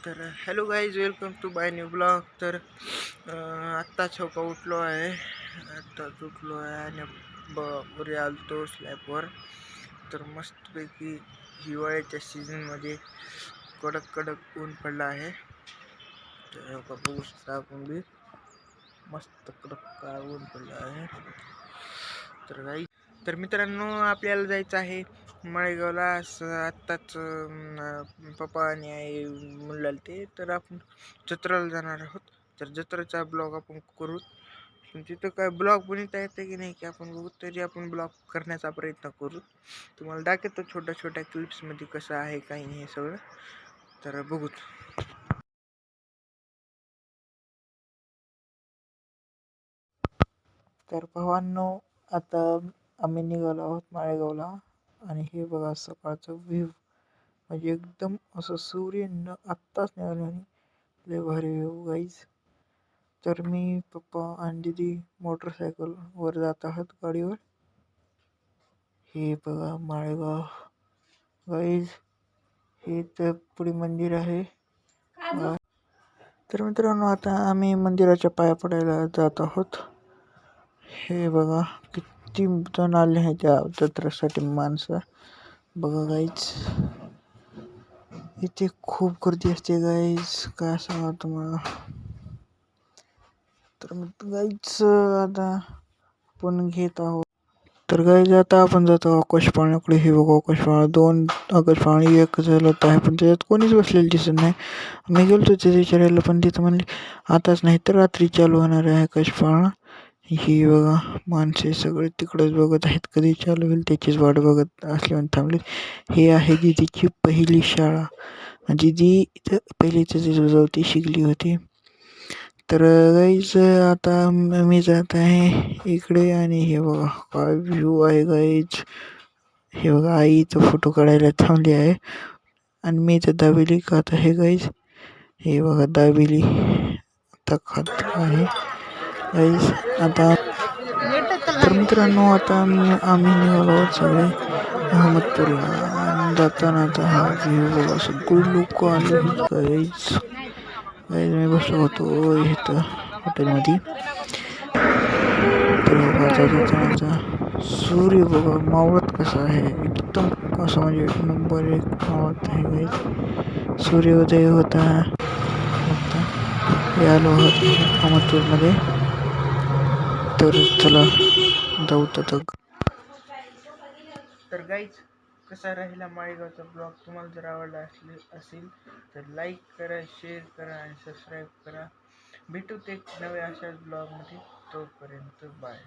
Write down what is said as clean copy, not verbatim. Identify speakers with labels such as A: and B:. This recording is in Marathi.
A: तर hello guys, welcome to by new blog. तर आत्ताच का उठलो आहे. आत्ताच उठलो आहे आणि वरी आलतो स्लॅबवर. तर मस्तपैकी हिवाळ्याच्या सीझनमध्ये कडक कडक ऊन पडला आहे. तर बघू शकता आपण बी मस्त कडक काय ऊन पडलं आहे. तर गाई तर मित्रांनो, आपल्याला जायचं आहे माळेगावला. आत्ताच पप्पा आणि आई म्हणले ते. तर आपण जत्रेला जाणार आहोत. तर जत्रेचा ब्लॉग आपण करू. पण तिथं काय ब्लॉग बनवता येतं की नाही की आपण बघू. तरी आपण ब्लॉग करण्याचा प्रयत्न करू. तुम्हाला दाखवतो छोट्या छोट्या क्लिप्समध्ये कसं आहे काही नाही हे सगळं. तर बघूच. तर भावांनो, आता आम्ही निघालो आहोत माळेगावला. आणि हे बघा सकाळचं व्ह्यू, म्हणजे एकदम असं सूर्य आत्ताच निघाले आणि लय भारी व्ह्यू गाईज. तर मी, पप्पा आणि दीदी मोटरसायकलवर जात आहात गाडीवर. हे बघा माळेगाव गाईज. हे तर पुढे मंदिर आहे. तर मित्रांनो, आता आम्ही मंदिराच्या पाया पडायला जात आहोत. हे बघा किती जण आले आहेत त्या जत्रेसाठी माणसं. बघा गाईज, इथे खूप गर्दी असते गाईज, काय सांगा तुम्हाला. तर गाईज आता आपण घेत आहोत. तर गाईज आता आपण जातो आकाश पाळण्याकडे. हे बघा आकाश पाळणा, 2 आकाश पाळणे एक चालत आहे, पण त्याच्यात कोणीच बसलेलं दिसत नाही. मी गेलो तिथे विचारायला, पण तिथं म्हणले आताच नाही तर रात्री चालू होणार आहे आकाश पाळणा. ही बघा माणसे सगळे तिकडंच बघत आहेत, कधी चालू होईल त्याचीच वाट बघत असल्याने थांबले. हे आहे दीदीची पहिली शाळा. दीदी इथं पहिली ती शिकली होती. तर गाईज आता मी जात आहे इकडे. आणि हे बघा काय व्ह्यू आहे गाईज. हे बघा आई इथं फोटो काढायला थांबली आहे आणि मी इथं दाबेली खात आहे गाईज. हे बघा दाबेली आता खात आहे गाईज. आता तर मित्रांनो, आता आम्ही निघालो आहोत सगळे अहमदपूरला. आणि जाताना आता हा व्ह्यू बघा, सगळे लोक आले आहेत गाईज. गाईज मी बसलो होतो इथं हॉटेलमध्ये. तर बघा जाताना सूर्य बघा मावळत कसा आहे, एकदम असं म्हणजे नंबर 1 मावळत आहे गाईज. सूर्योदय होता. आता हे आलो आहोत अहमदपूरमध्ये. तर चला जाऊ तर. तर गाईज, कसा राहिला माळेगावचा ब्लॉग. तुम्हाला जर आवडला असेल तर लाईक करा, शेअर करा आणि सबस्क्राईब करा. भेटू ते नव्या अशाच ब्लॉगमध्ये. तोपर्यंत बाय.